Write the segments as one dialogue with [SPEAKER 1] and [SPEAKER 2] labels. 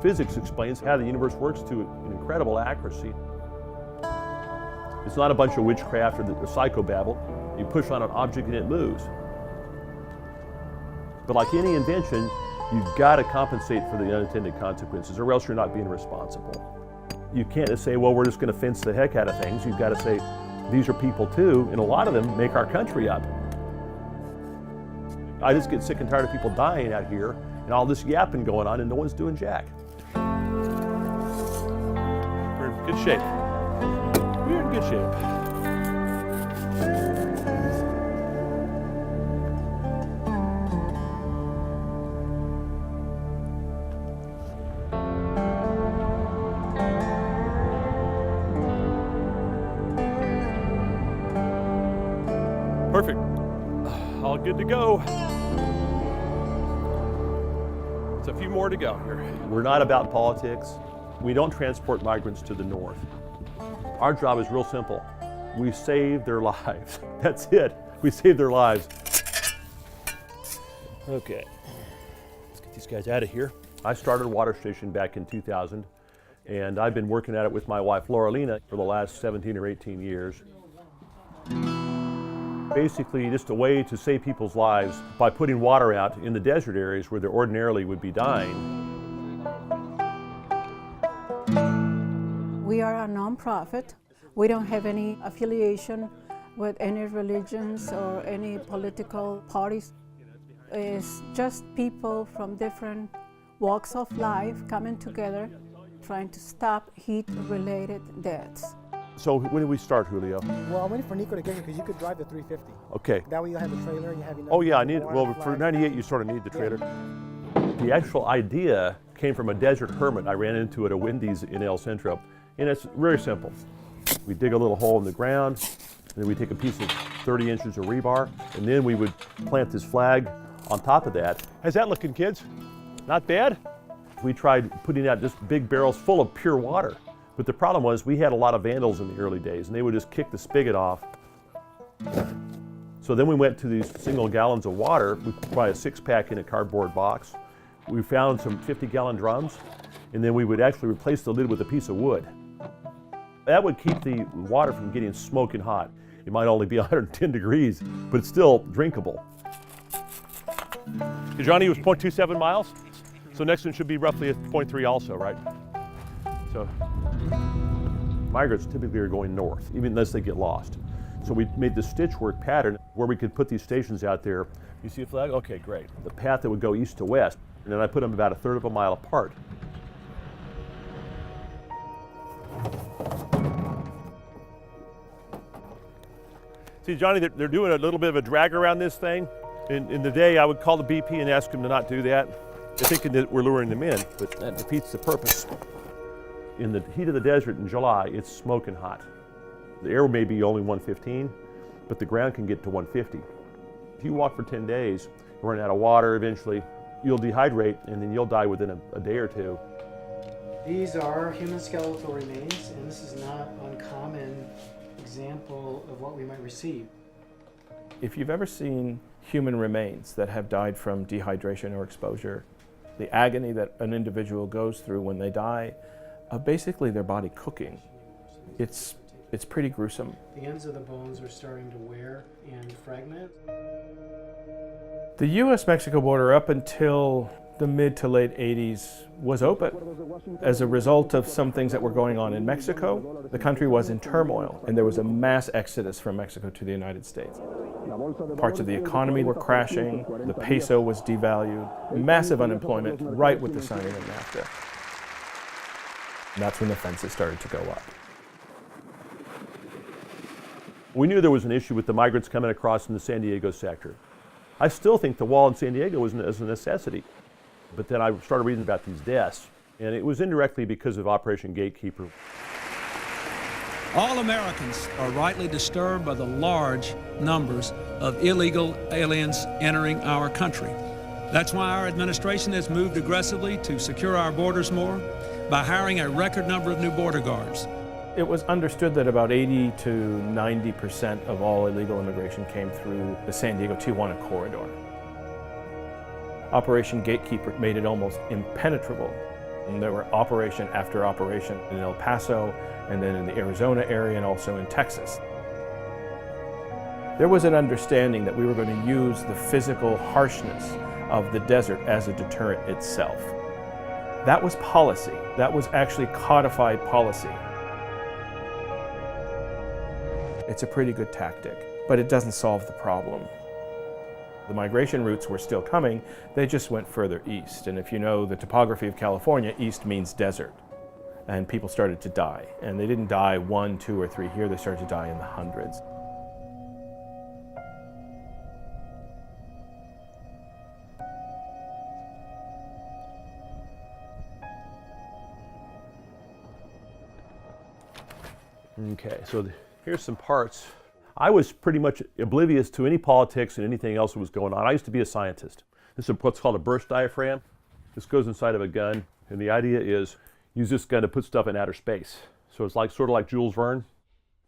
[SPEAKER 1] Physics explains how the universe works to an incredible accuracy. It's not a bunch of witchcraft or the psychobabble. You push on an object and it moves. But like any invention, you've got to compensate for the unintended consequences, or else you're not being responsible. You can't just say, well, we're just going to fence the heck out of things. You've got to say, these are people too, and a lot of them make our country up. I just get sick and tired of people dying out here and all this yapping going on and no one's doing jack. We're in good shape. We're in good shape. Perfect. All good to go. It's a few more to go here. We're not about politics. We don't transport migrants to the north. Our job is real simple. We save their lives. That's it. We save their lives. Okay. Let's get these guys out of here. I started a water station back in 2000, and I've been working at it with my wife, Laurelina, for the last 17 or 18 years. Basically, just a way to save people's lives by putting water out in the desert areas where they ordinarily would be dying.
[SPEAKER 2] We are a nonprofit. We don't have any affiliation with any religions or any political parties. It's just people from different walks of life coming together, trying to stop heat-related deaths.
[SPEAKER 1] So when did we start, Julio?
[SPEAKER 3] Well, I'm waiting for Nico to get here because you could drive the 350.
[SPEAKER 1] Okay.
[SPEAKER 3] That way you'll have a trailer and you have enough.
[SPEAKER 1] Oh yeah, I need, well, for 98 you sort of need the trailer. The actual idea came from a desert hermit I ran into at a Wendy's in El Centro. And it's very simple. We dig a little hole in the ground, and then we take a piece of 30 inches of rebar, and then we would plant this flag on top of that. How's that looking, kids? Not bad? We tried putting out just big barrels full of pure water. But the problem was we had a lot of vandals in the early days, and they would just kick the spigot off. So then we went to these single gallons of water. We put probably a 6-pack in a cardboard box. We found some 50-gallon drums, and then we would actually replace the lid with a piece of wood. That would keep the water from getting smoking hot. It might only be 110 degrees, but it's still drinkable. Johnny was 0.27 miles, so next one should be roughly at 0.3 also, right? So migrants typically are going north, even unless they get lost. So we made this stitchwork pattern where we could put these stations out there. You see a flag? Okay, great. The path that would go east to west, and then I put them about a third of a mile apart. See, Johnny, they're doing a little bit of a drag around this thing. In the day, I would call the BP and ask them to not do that. They're thinking that we're luring them in, but that defeats the purpose. In the heat of the desert in July, it's smoking hot. The air may be only 115, but the ground can get to 150. If you walk for 10 days, you run out of water eventually, you'll dehydrate and then you'll die within a day or two.
[SPEAKER 3] These are human skeletal remains, and this is not uncommon example of what we might receive.
[SPEAKER 4] If you've ever seen human remains that have died from dehydration or exposure, the agony that an individual goes through when they die, basically their body cooking, it's pretty gruesome.
[SPEAKER 3] The ends of the bones are starting to wear and fragment.
[SPEAKER 4] The U.S.-Mexico border up until the mid to late 80s was open. As a result of some things that were going on in Mexico, the country was in turmoil, and there was a mass exodus from Mexico to the United States. Parts of the economy were crashing, the peso was devalued, massive unemployment right with the signing of NAFTA. And that's when the fences started to go up.
[SPEAKER 1] We knew there was an issue with the migrants coming across in the San Diego sector. I still think the wall in San Diego was a necessity. But then I started reading about these deaths, and it was indirectly because of Operation Gatekeeper.
[SPEAKER 5] All Americans are rightly disturbed by the large numbers of illegal aliens entering our country. That's why our administration has moved aggressively to secure our borders more by hiring a record number of new border guards.
[SPEAKER 4] It was understood that about 80 to 90% of all illegal immigration came through the San Diego-Tijuana corridor. Operation Gatekeeper made it almost impenetrable And there were operation after operation in El Paso, and then in the Arizona area, and also in Texas. There was an understanding that we were going to use the physical harshness of the desert as a deterrent itself. That was policy. That was actually codified policy. It's a pretty good tactic, but it doesn't solve the problem. The migration routes were still coming, they just went further east. And if you know the topography of California, east means desert. And people started to die. And they didn't die 1, 2, or 3 here, they started to die in the hundreds.
[SPEAKER 1] Okay, so here's some parts. I was pretty much oblivious to any politics and anything else that was going on. I used to be a scientist. This is what's called a burst diaphragm. This goes inside of a gun, and the idea is use this gun to put stuff in outer space. So it's like sort of like Jules Verne.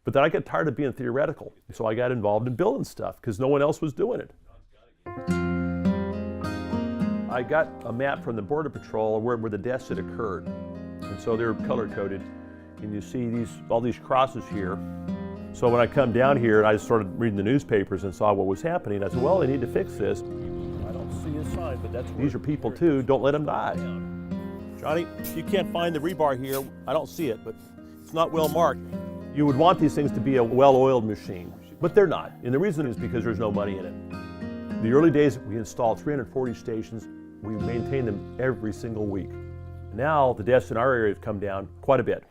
[SPEAKER 1] But then I got tired of being theoretical, so I got involved in building stuff because no one else was doing it. I got a map from the Border Patrol where the deaths had occurred, and so they're color coded. And you see all these crosses here. So when I come down here and I started reading the newspapers and saw what was happening, I said, well, they need to fix this. I don't see a sign, but these are people too. Don't let them die. Johnny, you can't find the rebar here. I don't see it, but it's not well marked. You would want these things to be a well-oiled machine, but they're not. And the reason is because there's no money in it. The early days, we installed 340 stations. We maintained them every single week. Now the deaths in our area have come down quite a bit.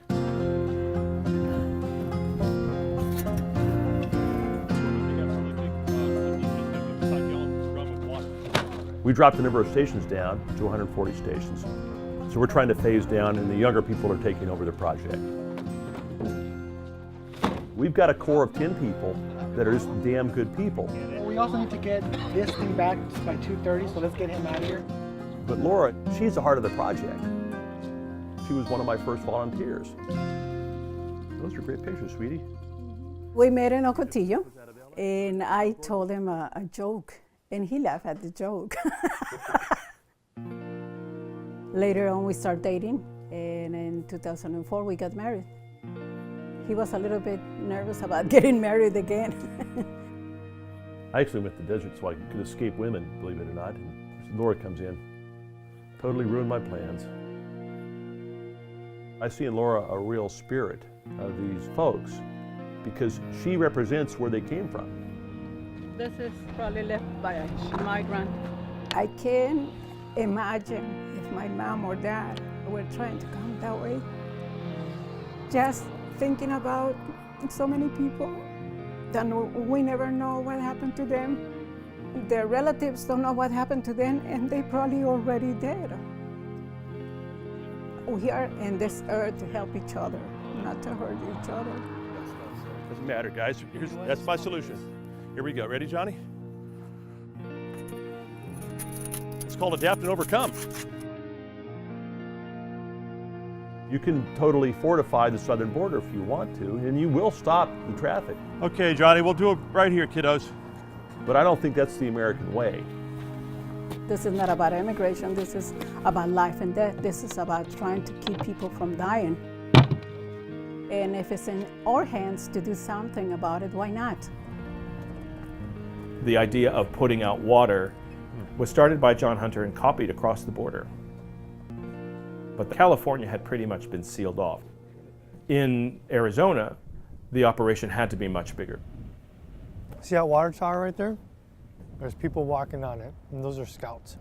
[SPEAKER 1] We dropped the number of stations down to 140 stations. So we're trying to phase down, and the younger people are taking over the project. We've got a core of 10 people that are just damn good people.
[SPEAKER 3] We also need to get this thing back by 2:30, so let's get him out of here.
[SPEAKER 1] But Laura, she's the heart of the project. She was one of my first volunteers. Those are great pictures, sweetie.
[SPEAKER 2] We met in Ocotillo, and I told him a joke, and he laughed at the joke. Later on, we started dating, and in 2004, we got married. He was a little bit nervous about getting married again.
[SPEAKER 1] I actually went to the desert so I could escape women, believe it or not. And Laura comes in, totally ruined my plans. I see in Laura a real spirit of these folks because she represents where they came from.
[SPEAKER 2] This is probably left by a migrant. I can't imagine if my mom or dad were trying to come that way. Just thinking about so many people that we never know what happened to them. Their relatives don't know what happened to them, and they probably already dead. We are in this earth to help each other, not to hurt each other.
[SPEAKER 1] Doesn't matter, guys. That's my solution. Here we go. Ready, Johnny? It's called adapt and overcome. You can totally fortify the southern border if you want to, and you will stop the traffic. Okay, Johnny, we'll do it right here, kiddos. But I don't think that's the American way.
[SPEAKER 2] This is not about immigration. This is about life and death. This is about trying to keep people from dying. And if it's in our hands to do something about it, why not?
[SPEAKER 4] The idea of putting out water was started by John Hunter and copied across the border. But California had pretty much been sealed off. In Arizona, the operation had to be much bigger.
[SPEAKER 6] See that water tower right there? There's people walking on it, and those are scouts.